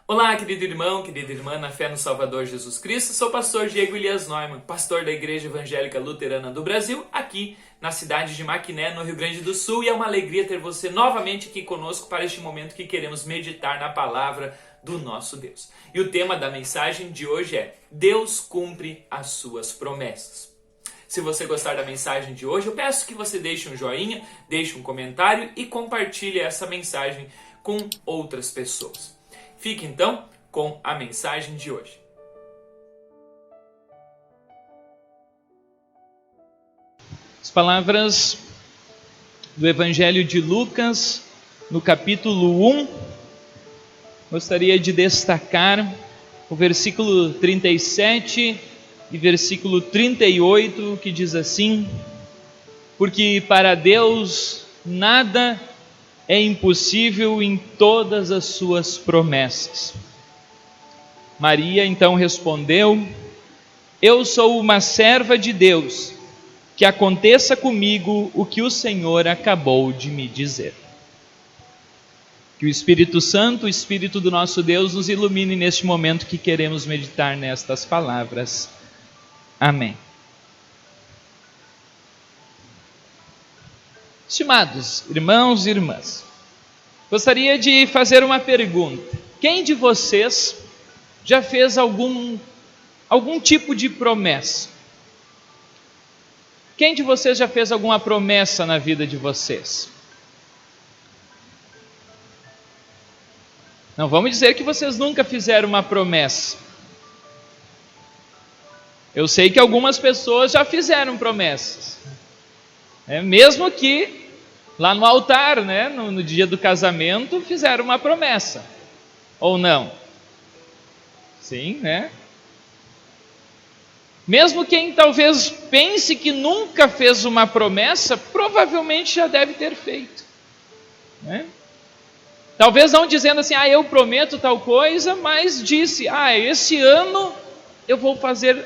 Olá, querido irmão, querida irmã, na fé no Salvador Jesus Cristo. Sou o pastor Diego Elias Neumann, pastor da Igreja Evangélica Luterana do Brasil, aqui na cidade de Maquiné, no Rio Grande do Sul. E é uma alegria ter você novamente aqui conosco para este momento que queremos meditar na palavra do nosso Deus. E o tema da mensagem de hoje é: Deus cumpre as suas promessas. Se você gostar da mensagem de hoje, eu peço que você deixe um joinha, deixe um comentário e compartilhe essa mensagem com outras pessoas. Fique então com a mensagem de hoje. As palavras do Evangelho de Lucas, no capítulo 1, gostaria de destacar o versículo 37 e versículo 38, que diz assim: porque para Deus nada é impossível em todas as suas promessas. Maria então respondeu: eu sou uma serva de Deus, que aconteça comigo o que o Senhor acabou de me dizer. Que o Espírito Santo, o Espírito do nosso Deus, nos ilumine neste momento que queremos meditar nestas palavras. Amém. Estimados irmãos e irmãs, gostaria de fazer uma pergunta. Quem de vocês já fez algum tipo de promessa? Quem de vocês já fez alguma promessa na vida de vocês? Não vamos dizer que vocês nunca fizeram uma promessa. Eu sei que algumas pessoas já fizeram promessas. Mesmo que lá no altar, no dia do casamento, fizeram uma promessa. Ou não? Sim, né? Mesmo quem talvez pense que nunca fez uma promessa, provavelmente já deve ter feito. Talvez não dizendo assim, eu prometo tal coisa, mas disse, esse ano eu vou fazer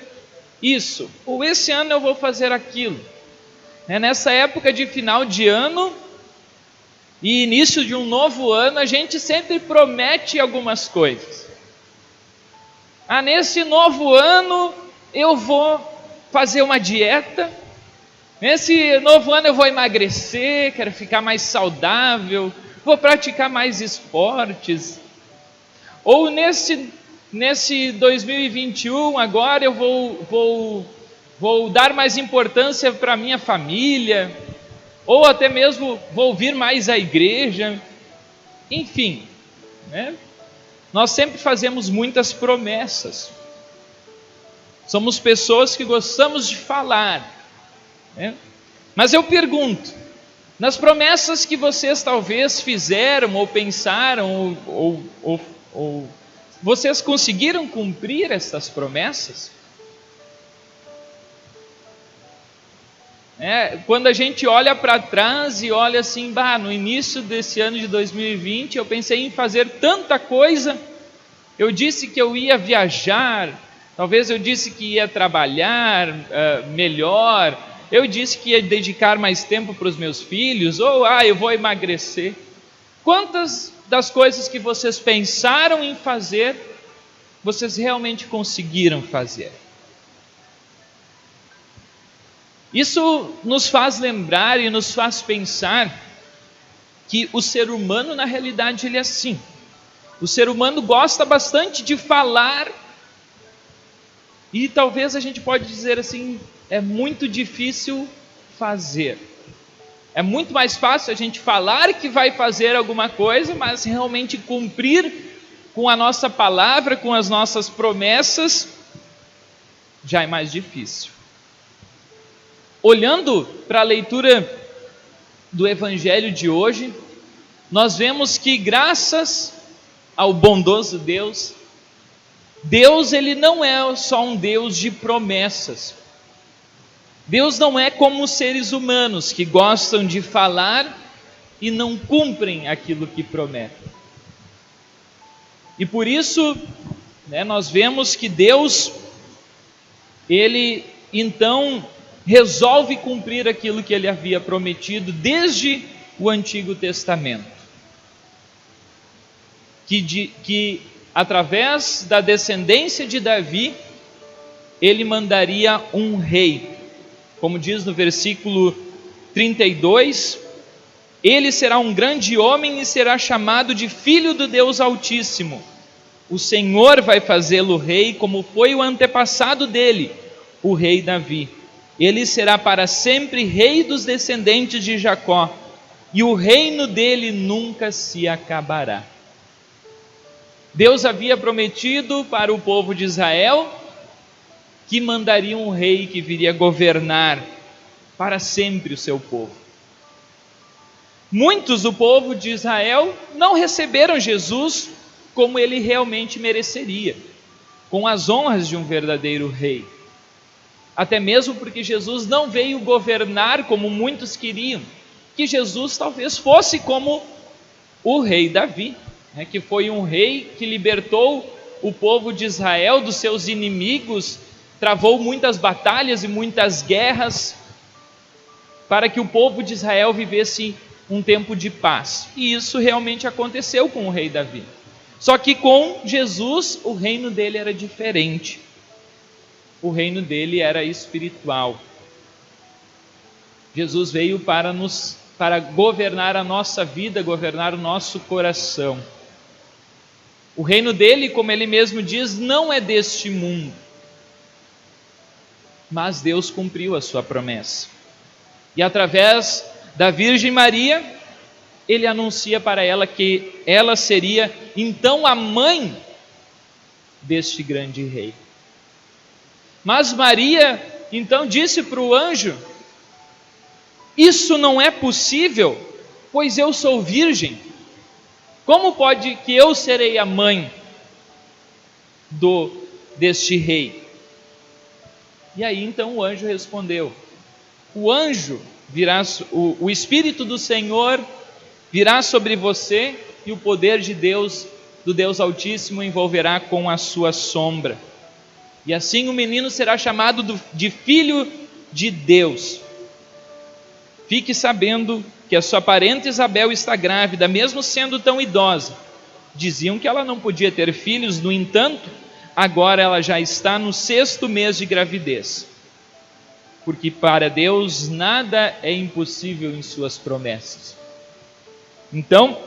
isso, ou esse ano eu vou fazer aquilo. Nessa época de final de ano e início de um novo ano, a gente sempre promete algumas coisas. Nesse novo ano eu vou fazer uma dieta, nesse novo ano eu vou emagrecer, quero ficar mais saudável, vou praticar mais esportes. Ou nesse 2021 agora eu vou dar mais importância para a minha família, ou até mesmo vou vir mais à igreja. Enfim, nós sempre fazemos muitas promessas. Somos pessoas que gostamos de falar. Mas eu pergunto, nas promessas que vocês talvez fizeram ou pensaram, ou vocês conseguiram cumprir essas promessas? Quando a gente olha para trás e olha assim, no início desse ano de 2020, eu pensei em fazer tanta coisa. Eu disse que eu ia viajar, talvez eu disse que ia trabalhar melhor, eu disse que ia dedicar mais tempo para os meus filhos, ou eu vou emagrecer. Quantas das coisas que vocês pensaram em fazer, vocês realmente conseguiram fazer? Isso nos faz lembrar e nos faz pensar que o ser humano, na realidade, ele é assim. O ser humano gosta bastante de falar e talvez a gente pode dizer assim, é muito difícil fazer. É muito mais fácil a gente falar que vai fazer alguma coisa, mas realmente cumprir com a nossa palavra, com as nossas promessas, já é mais difícil. Olhando para a leitura do Evangelho de hoje, nós vemos que graças ao bondoso Deus, Deus ele não é só um Deus de promessas. Deus não é como os seres humanos que gostam de falar e não cumprem aquilo que prometem. E por isso, nós vemos que Deus, ele então resolve cumprir aquilo que ele havia prometido desde o Antigo Testamento. Que através da descendência de Davi, ele mandaria um rei. Como diz no versículo 32, ele será um grande homem e será chamado de Filho do Deus Altíssimo. O Senhor vai fazê-lo rei, como foi o antepassado dele, o rei Davi. Ele será para sempre rei dos descendentes de Jacó, e o reino dele nunca se acabará. Deus havia prometido para o povo de Israel que mandaria um rei que viria governar para sempre o seu povo. Muitos do povo de Israel não receberam Jesus como ele realmente mereceria, com as honras de um verdadeiro rei. Até mesmo porque Jesus não veio governar como muitos queriam, que Jesus talvez fosse como o rei Davi, que foi um rei que libertou o povo de Israel dos seus inimigos, travou muitas batalhas e muitas guerras, para que o povo de Israel vivesse um tempo de paz. E isso realmente aconteceu com o rei Davi. Só que com Jesus, o reino dele era diferente. O reino dele era espiritual. Jesus veio para governar a nossa vida, governar o nosso coração. O reino dele, como ele mesmo diz, não é deste mundo. Mas Deus cumpriu a sua promessa. E através da Virgem Maria, ele anuncia para ela que ela seria então a mãe deste grande rei. Mas Maria então disse para o anjo: isso não é possível, pois eu sou virgem. Como pode que eu serei a mãe deste rei? E aí então o anjo respondeu: o Espírito do Senhor virá sobre você, e o poder de Deus, do Deus Altíssimo, envolverá com a sua sombra. E assim o menino será chamado de Filho de Deus. Fique sabendo que a sua parente Isabel está grávida, mesmo sendo tão idosa. Diziam que ela não podia ter filhos, no entanto, agora ela já está no 6º mês de gravidez. Porque para Deus nada é impossível em suas promessas. Então,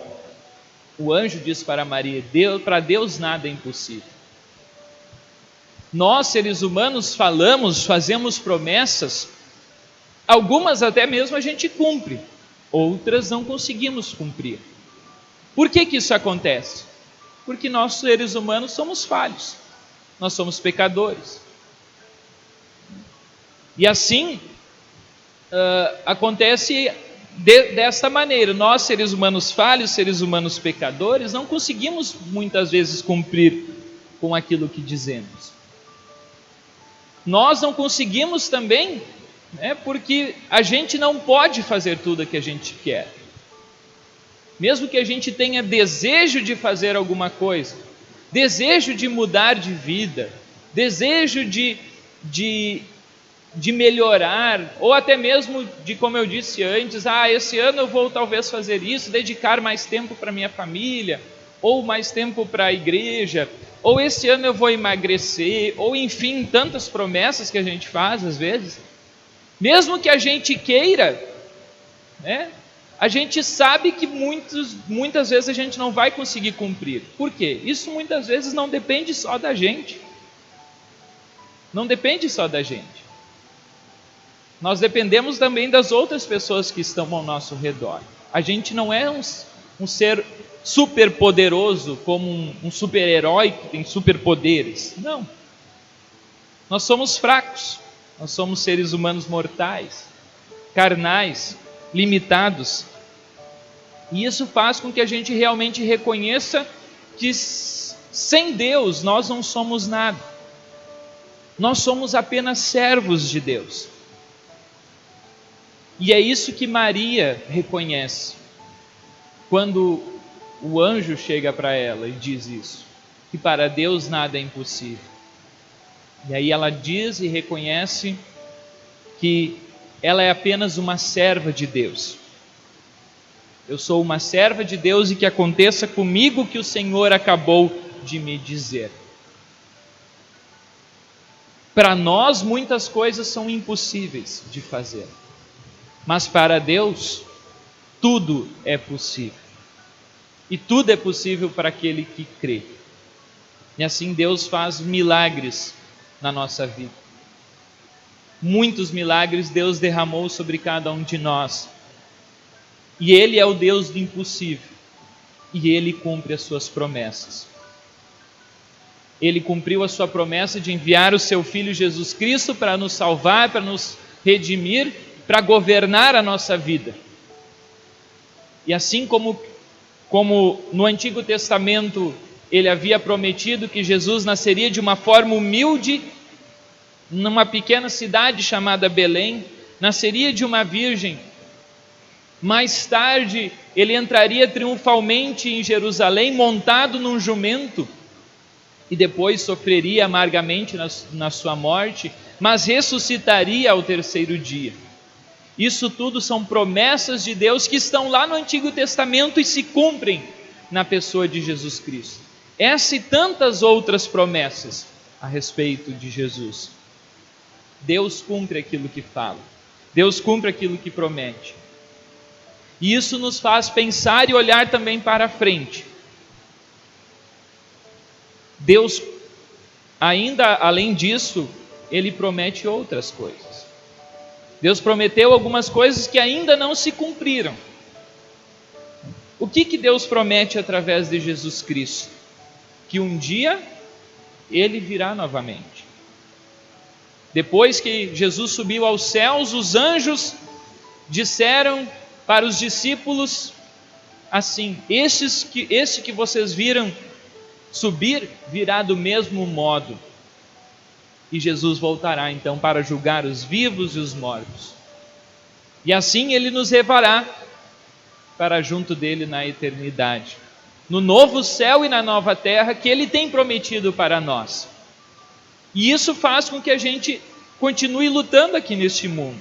o anjo diz para Maria: para Deus nada é impossível. Nós, seres humanos, fazemos promessas, algumas até mesmo a gente cumpre, outras não conseguimos cumprir. Por que isso acontece? Porque nós, seres humanos, somos falhos, nós somos pecadores. E assim, acontece desta maneira: nós, seres humanos falhos, seres humanos pecadores, não conseguimos muitas vezes cumprir com aquilo que dizemos. Nós não conseguimos também, porque a gente não pode fazer tudo o que a gente quer. Mesmo que a gente tenha desejo de fazer alguma coisa, desejo de mudar de vida, desejo de melhorar, ou até mesmo de, como eu disse antes, esse ano eu vou talvez fazer isso, dedicar mais tempo para minha família, ou mais tempo para a igreja, ou esse ano eu vou emagrecer, ou enfim, tantas promessas que a gente faz às vezes. Mesmo que a gente queira, a gente sabe que muitas vezes a gente não vai conseguir cumprir. Por quê? Isso muitas vezes não depende só da gente. Não depende só da gente. Nós dependemos também das outras pessoas que estão ao nosso redor. A gente não é um ser super poderoso, como um super-herói que tem superpoderes. Não. Nós somos fracos. Nós somos seres humanos mortais, carnais, limitados. E isso faz com que a gente realmente reconheça que sem Deus nós não somos nada. Nós somos apenas servos de Deus. E é isso que Maria reconhece quando o anjo chega para ela e diz isso, que para Deus nada é impossível. E aí ela diz e reconhece que ela é apenas uma serva de Deus. Eu sou uma serva de Deus, e que aconteça comigo o que o Senhor acabou de me dizer. Para nós, muitas coisas são impossíveis de fazer, mas para Deus, tudo é possível. E tudo é possível para aquele que crê. E assim Deus faz milagres na nossa vida. Muitos milagres Deus derramou sobre cada um de nós. E Ele é o Deus do impossível. E Ele cumpre as suas promessas. Ele cumpriu a sua promessa de enviar o seu Filho Jesus Cristo para nos salvar, para nos redimir, para governar a nossa vida. E assim como no Antigo Testamento Ele havia prometido que Jesus nasceria de uma forma humilde, numa pequena cidade chamada Belém, nasceria de uma virgem. Mais tarde, Ele entraria triunfalmente em Jerusalém, montado num jumento, e depois sofreria amargamente na sua morte, mas ressuscitaria ao terceiro dia. Isso tudo são promessas de Deus que estão lá no Antigo Testamento e se cumprem na pessoa de Jesus Cristo. Essa e tantas outras promessas a respeito de Jesus. Deus cumpre aquilo que fala. Deus cumpre aquilo que promete. E isso nos faz pensar e olhar também para frente. Deus, ainda além disso, Ele promete outras coisas. Deus prometeu algumas coisas que ainda não se cumpriram. O que Deus promete através de Jesus Cristo? Que um dia Ele virá novamente. Depois que Jesus subiu aos céus, os anjos disseram para os discípulos assim: este que vocês viram subir, virá do mesmo modo. E Jesus voltará então para julgar os vivos e os mortos. E assim Ele nos levará para junto dele na eternidade, no novo céu e na nova terra que Ele tem prometido para nós. E isso faz com que a gente continue lutando aqui neste mundo.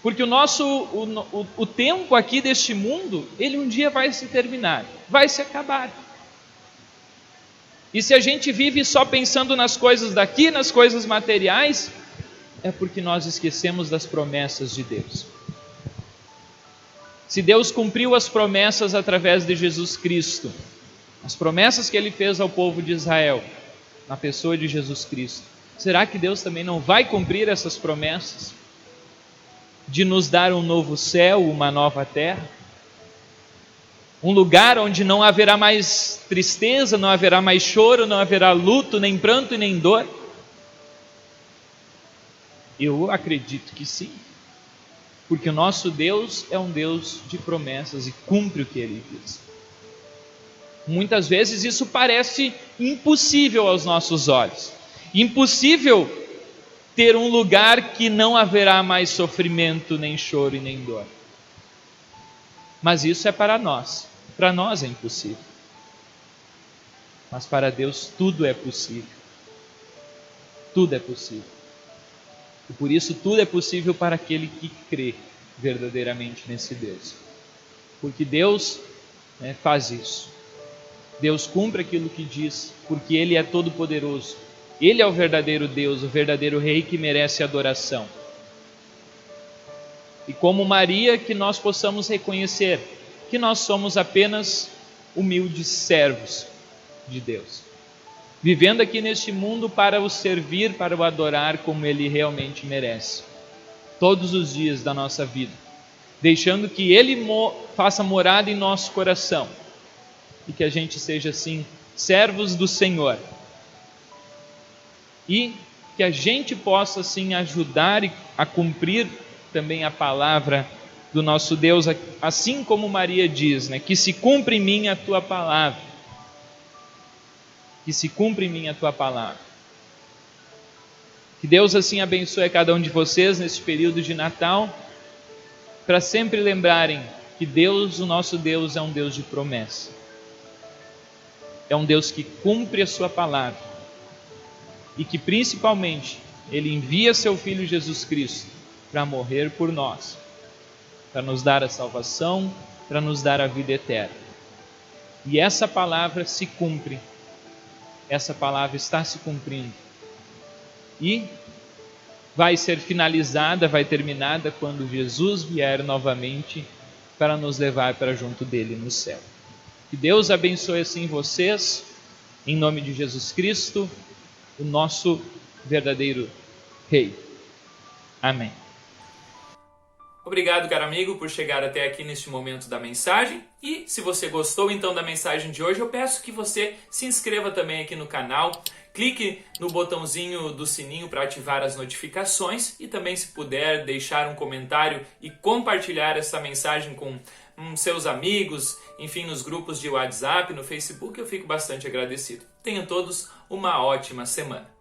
Porque o tempo aqui deste mundo, ele um dia vai se terminar, vai se acabar. E se a gente vive só pensando nas coisas daqui, nas coisas materiais, é porque nós esquecemos das promessas de Deus. Se Deus cumpriu as promessas através de Jesus Cristo, as promessas que Ele fez ao povo de Israel, na pessoa de Jesus Cristo, será que Deus também não vai cumprir essas promessas? De nos dar um novo céu, uma nova terra? Um lugar onde não haverá mais tristeza, não haverá mais choro, não haverá luto, nem pranto e nem dor? Eu acredito que sim. Porque o nosso Deus é um Deus de promessas e cumpre o que Ele diz. Muitas vezes isso parece impossível aos nossos olhos. Impossível ter um lugar que não haverá mais sofrimento, nem choro e nem dor. Mas isso é para nós. Para nós é impossível. Mas para Deus tudo é possível. Tudo é possível. E por isso tudo é possível para aquele que crê verdadeiramente nesse Deus. Porque Deus faz isso. Deus cumpre aquilo que diz, porque Ele é todo poderoso. Ele é o verdadeiro Deus, o verdadeiro Rei que merece adoração. E como Maria, que nós possamos reconhecer que nós somos apenas humildes servos de Deus, vivendo aqui neste mundo para o servir, para o adorar como Ele realmente merece, todos os dias da nossa vida, deixando que Ele faça morada em nosso coração, e que a gente seja assim, servos do Senhor, e que a gente possa assim ajudar a cumprir também a palavra do nosso Deus, assim como Maria diz, que se cumpra em mim a tua palavra. Que se cumpra em mim a tua palavra. Que Deus assim abençoe a cada um de vocês neste período de Natal, para sempre lembrarem que Deus, o nosso Deus, é um Deus de promessa. É um Deus que cumpre a sua palavra. E que principalmente Ele envia seu Filho Jesus Cristo para morrer por nós, para nos dar a salvação, para nos dar a vida eterna. E essa palavra se cumpre essa palavra está se cumprindo e vai ser finalizada, vai terminada quando Jesus vier novamente para nos levar para junto dele no céu. Que Deus abençoe assim vocês, em nome de Jesus Cristo, o nosso verdadeiro Rei. Amém. Obrigado, caro amigo, por chegar até aqui neste momento da mensagem. E se você gostou então da mensagem de hoje, eu peço que você se inscreva também aqui no canal, clique no botãozinho do sininho para ativar as notificações e também, se puder, deixar um comentário e compartilhar essa mensagem com seus amigos, enfim, nos grupos de WhatsApp, no Facebook, eu fico bastante agradecido. Tenham todos uma ótima semana.